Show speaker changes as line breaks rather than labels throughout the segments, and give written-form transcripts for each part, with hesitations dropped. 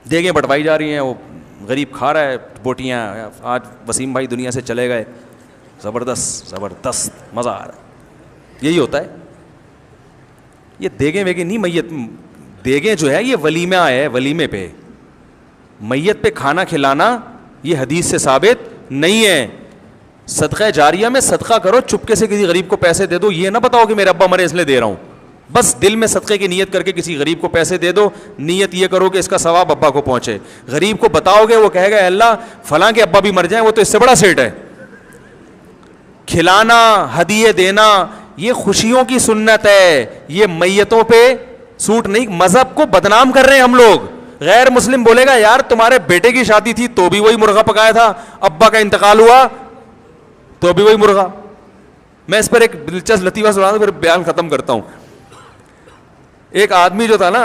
دیگیں بٹوائی جا رہی ہیں, وہ غریب کھا رہا ہے بوٹیاں. آج وسیم بھائی دنیا سے چلے گئے, زبردست زبردست مزہ آ رہا ہے. یہی ہوتا ہے. یہ دیگیں ویگیں نہیں, میت دیگیں جو ہے یہ ولیمہ ہے, ولیمے پہ میت پہ کھانا کھلانا یہ حدیث سے ثابت نہیں ہے. صدقہ جاریہ میں صدقہ کرو, چپکے سے کسی غریب کو پیسے دے دو, یہ نہ بتاؤ کہ میرے ابا مرے اس لیے دے رہا ہوں. بس دل میں صدقے کی نیت کر کے کسی غریب کو پیسے دے دو, نیت یہ کرو کہ اس کا ثواب ابا کو پہنچے. غریب کو بتاؤ گے, وہ کہے گا اللہ فلاں کے ابا بھی مر جائیں, وہ تو اس سے بڑا سیٹ ہے. کھلانا, ہدیے دینا یہ خوشیوں کی سنت ہے, یہ میتوں پہ سوٹ نہیں. مذہب کو بدنام کر رہے ہیں ہم لوگ. غیر مسلم بولے گا یار تمہارے بیٹے کی شادی تھی تو بھی وہی مرغا پکایا تھا, ابا کا انتقال ہوا تو بھی وہی مرغا. میں اس پر ایک دلچسپ لطیفہ سنا دوں پھر بیان ختم کرتا ہوں. ایک آدمی جو تھا نا,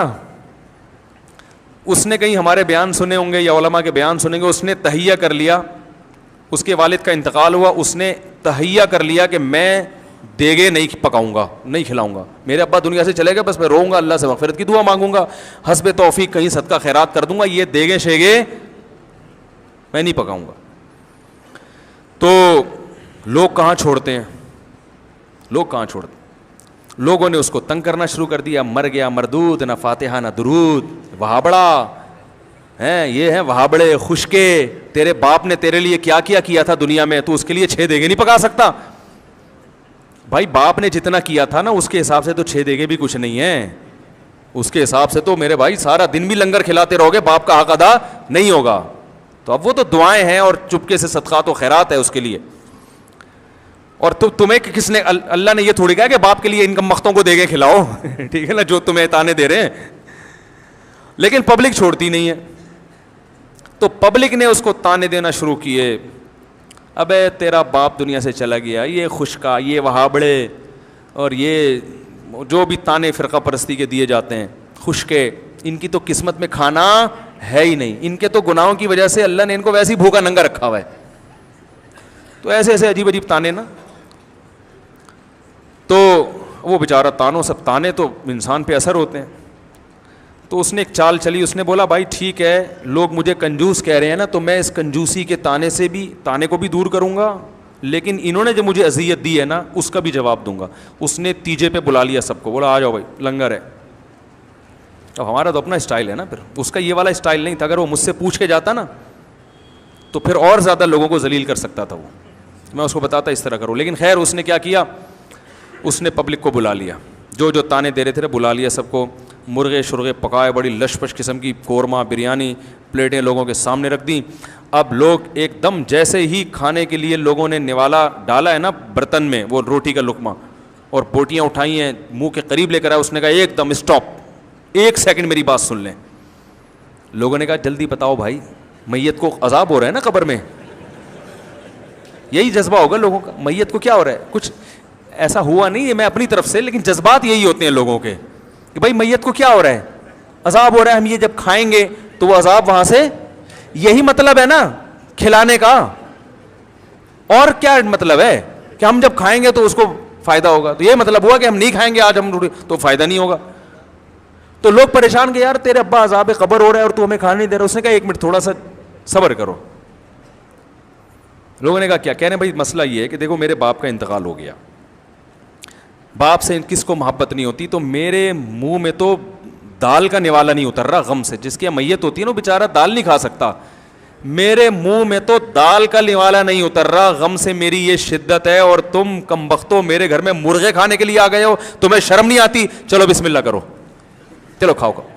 اس نے کہیں ہمارے بیان سنے ہوں گے یا علماء کے بیان سنیں گے, اس نے تہیہ کر لیا, اس کے والد کا انتقال ہوا, اس نے تہیہ کر لیا کہ میں دیگے نہیں پکاؤں گا, نہیں کھلاؤں گا. میرے ابا دنیا سے چلے گئے, بس میں روؤں گا, اللہ سے مغفرت کی دعا مانگوں گا, حسب توفیق کہیں صدقہ خیرات کر دوں گا, یہ دیگے شیگے میں نہیں پکاؤں گا. تو لوگ کہاں چھوڑتے ہیں, لوگ کہاں چھوڑتے ہیں. لوگوں نے اس کو تنگ کرنا شروع کر دیا, مر گیا مردود, نہ فاتحہ نہ درود, وہابڑا ہیں, یہ ہیں وہابڑے خشکے. تیرے باپ نے تیرے لیے کیا کیا تھا دنیا میں, تو اس کے لیے 6 دیگے نہیں پکا سکتا. بھائی باپ نے جتنا کیا تھا نا اس کے حساب سے تو 6 دیگے بھی کچھ نہیں ہیں. اس کے حساب سے تو میرے بھائی سارا دن بھی لنگر کھلاتے رہو گے, باپ کا حق ادا نہیں ہوگا. تو اب وہ تو دعائیں ہیں اور چپکے سے صدقات و خیرات ہے اس کے لیے. اور تمہیں کس نے, اللہ نے یہ تھوڑی کہا کہ باپ کے لیے انکم مختوں کو دیگے کھلاؤ ٹھیک ہے نا, جو تمہیں تانے دے رہے ہیں. لیکن پبلک چھوڑتی نہیں ہے, تو پبلک نے اس کو تانے دینا شروع کیے. ابے تیرا باپ دنیا سے چلا گیا, یہ خشکا, یہ وہابڑے, اور یہ جو بھی تانے فرقہ پرستی کے دیے جاتے ہیں خشکے, ان کی تو قسمت میں کھانا ہے ہی نہیں. ان کے تو گناہوں کی وجہ سے اللہ نے ان کو ویسے ہی بھوکا ننگا رکھا ہوا ہے. تو ایسے ایسے عجیب عجیب تانے نا. تو وہ بیچارہ تانوں, سب تانے تو انسان پہ اثر ہوتے ہیں. تو اس نے ایک چال چلی, اس نے بولا بھائی ٹھیک ہے لوگ مجھے کنجوس کہہ رہے ہیں نا, تو میں اس کنجوسی کے تانے کو بھی دور کروں گا, لیکن انہوں نے جو مجھے اذیت دی ہے نا اس کا بھی جواب دوں گا. اس نے تیجے پہ بلا لیا سب کو, بولا آ جاؤ بھائی لنگر ہے. اب ہمارا تو اپنا اسٹائل ہے نا, پھر اس کا یہ والا اسٹائل نہیں تھا. اگر وہ مجھ سے پوچھ کے جاتا نا تو پھر اور زیادہ لوگوں کو ذلیل کر سکتا تھا وہ. میں اس کو بتاتا اس طرح کرو, لیکن خیر اس نے کیا کیا, اس نے پبلک کو بلا لیا, جو جو تانے دے رہے تھے بلا لیا سب کو. مرغے شرغے پکائے, بڑی لش پش قسم کی قورمہ بریانی پلیٹیں لوگوں کے سامنے رکھ دیں. اب لوگ ایک دم جیسے ہی کھانے کے لیے لوگوں نے نوالا ڈالا ہے نا برتن میں, وہ روٹی کا لقمہ اور بوٹیاں اٹھائی ہیں منہ کے قریب لے کر آئے, اس نے کہا ایک دم اسٹاپ, 1 سیکنڈ میری بات سن لیں. لوگوں نے کہا جلدی بتاؤ بھائی, میت کو عذاب ہو رہا ہے نا قبر میں. یہی جذبہ ہوگا لوگوں کا, میت کو کیا ہو رہا ہے, کچھ ایسا ہوا نہیں ہے میں اپنی طرف سے, لیکن جذبات یہی ہوتے ہیں لوگوں کے کہ بھائی میت کو کیا ہو رہا ہے, عذاب ہو رہا ہے, ہم یہ جب کھائیں گے تو وہ عذاب وہاں سے, یہی مطلب ہے نا کھلانے کا. اور کیا مطلب ہے کہ ہم جب کھائیں گے تو اس کو فائدہ ہوگا, تو یہ مطلب ہوا کہ ہم نہیں کھائیں گے آج ہم تو فائدہ نہیں ہوگا. تو لوگ پریشان کہ یار تیرے ابا عذاب قبر ہو رہا ہے اور تو ہمیں کھانے نہیں دے رہا. اس نے کہا 1 منٹ تھوڑا سا صبر کرو. لوگوں نے کہا کیا کہنے, بھائی مسئلہ یہ ہے کہ دیکھو میرے باپ کا انتقال ہو گیا, باپ سے کس کو محبت نہیں ہوتی, تو میرے منہ میں تو دال کا نوالا نہیں اتر رہا غم سے. جس کی میت ہوتی ہے نا بیچارہ دال نہیں کھا سکتا, میرے منہ میں تو دال کا نوالا نہیں اتر رہا غم سے, میری یہ شدت ہے. اور تم کمبختو میرے گھر میں مرغے کھانے کے لیے آ گئے ہو, تمہیں شرم نہیں آتی, چلو بسم اللہ کرو, چلو کھاؤ کھاؤ.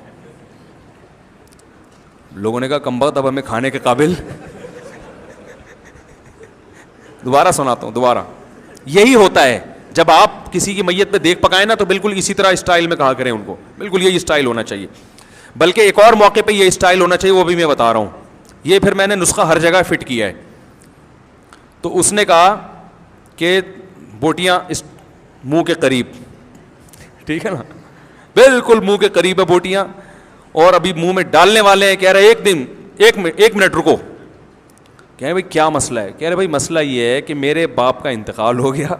لوگوں نے کہا کمبخت اب ہمیں کھانے کے قابل. دوبارہ سناتا ہوں دوبارہ. یہی ہوتا ہے جب آپ کسی کی میت پہ دیکھ پکائیں نا تو بالکل اسی طرح اسٹائل میں کہا کریں ان کو, بالکل یہی اسٹائل ہونا چاہیے. بلکہ ایک اور موقع پہ یہ اسٹائل ہونا چاہیے, وہ بھی میں بتا رہا ہوں. یہ پھر میں نے نسخہ ہر جگہ فٹ کیا ہے. تو اس نے کہا کہ بوٹیاں اس منہ کے قریب, ٹھیک ہے نا, بالکل منہ کے قریب ہے بوٹیاں, اور ابھی منہ میں ڈالنے والے ہیں. کہہ رہے ایک منٹ رکو. کہہ رہے بھائی کیا مسئلہ ہے, کہہ رہے بھائی مسئلہ یہ ہے کہ میرے باپ کا انتقال ہو گیا,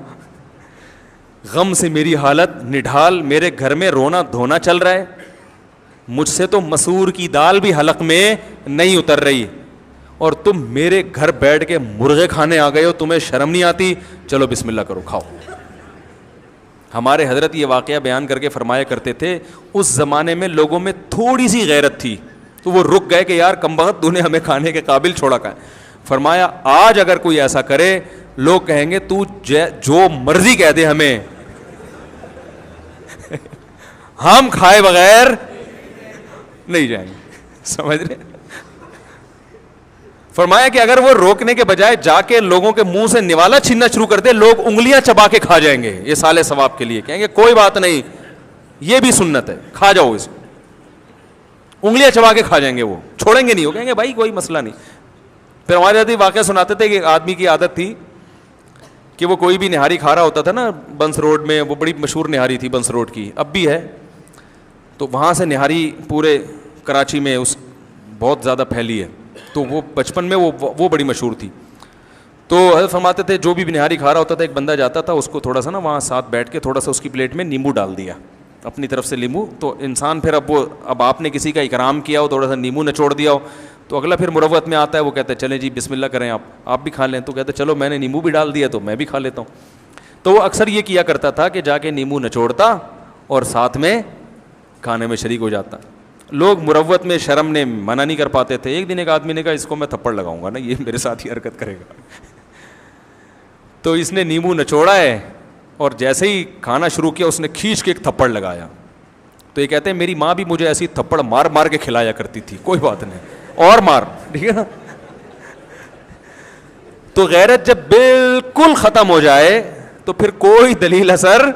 غم سے میری حالت نڈھال, میرے گھر میں رونا دھونا چل رہا ہے, مجھ سے تو مسور کی دال بھی حلق میں نہیں اتر رہی, اور تم میرے گھر بیٹھ کے مرغے کھانے آ گئے ہو, تمہیں شرم نہیں آتی؟ چلو بسم اللہ کرو, کھاؤ. ہمارے حضرت یہ واقعہ بیان کر کے فرمایا کرتے تھے, اس زمانے میں لوگوں میں تھوڑی سی غیرت تھی تو وہ رک گئے کہ یار کمبخت تو نے ہمیں کھانے کے قابل چھوڑا کا. فرمایا آج اگر کوئی ایسا کرے لوگ کہیں گے تو جو مرضی کہہ دے ہمیں, ہم کھائے بغیر نہیں جائیں گے. سمجھ رہے؟ فرمایا کہ اگر وہ روکنے کے بجائے جا کے لوگوں کے منہ سے نوالا چھیننا شروع کر دے, لوگ انگلیاں چبا کے کھا جائیں گے, یہ سالے ثواب کے لیے. کہیں گے کوئی بات نہیں, یہ بھی سنت ہے, کھا جاؤ اس, انگلیاں چبا کے کھا جائیں گے, وہ چھوڑیں گے نہیں. وہ کہیں گے بھائی کوئی مسئلہ نہیں. پھر ہمارے ساتھ واقعہ سناتے تھے کہ ایک آدمی کی عادت تھی کہ وہ کوئی بھی نہاری کھا رہا ہوتا تھا نا بنس روڈ میں, وہ بڑی مشہور نہاری تھی بنس روڈ کی, اب بھی ہے, تو وہاں سے نہاری پورے کراچی میں اس بہت زیادہ پھیلی ہے. تو وہ بچپن میں وہ بڑی مشہور تھی. تو حضرت فرماتے تھے جو بھی نہاری کھا رہا ہوتا تھا, ایک بندہ جاتا تھا, اس کو تھوڑا سا نا وہاں ساتھ بیٹھ کے تھوڑا سا اس کی پلیٹ میں نیمبو ڈال دیا, اپنی طرف سے لیمو. تو انسان پھر اب آپ نے کسی کا اکرام کیا ہو, تھوڑا سا نیمبو نچوڑ دیا ہو, تو اگلا پھر مروت میں آتا ہے, وہ کہتا ہے چلیں جی بسم اللہ کریں, آپ بھی کھا لیں. تو کہتے چلو میں نے نیمبو بھی ڈال دیا تو میں بھی کھا لیتا ہوں. تو وہ اکثر یہ کیا کرتا تھا کہ جا کے نیمبو نچوڑتا اور ساتھ میں کھانے میں شریک ہو جاتا. لوگ مروت میں شرم نے منع نہیں کر پاتے تھے. ایک دن ایک آدمی نے کہا اس کو میں تھپڑ لگاؤں گا نا, یہ میرے ساتھ ہی حرکت کرے گا. تو اس نے نیمبو نچوڑا ہے اور جیسے ہی کھانا شروع کیا اس نے کھینچ کے ایک تھپڑ لگایا. تو یہ کہتے ہیں میری ماں بھی مجھے ایسی تھپڑ مار مار کے کھلایا کرتی تھی, کوئی بات نہیں اور مار, ٹھیک ہے نا. تو غیرت جب بالکل ختم ہو جائے تو پھر کوئی دلیل اثر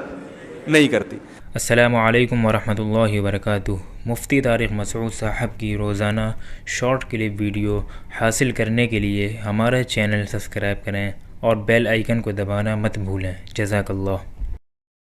نہیں کرتی.
السلام علیکم ورحمۃ اللہ وبرکاتہ. مفتی طارق مسعود صاحب کی روزانہ شارٹ کلپ ویڈیو حاصل کرنے کے لیے ہمارا چینل سبسکرائب کریں اور بیل آئیکن کو دبانا مت بھولیں. جزاک اللہ.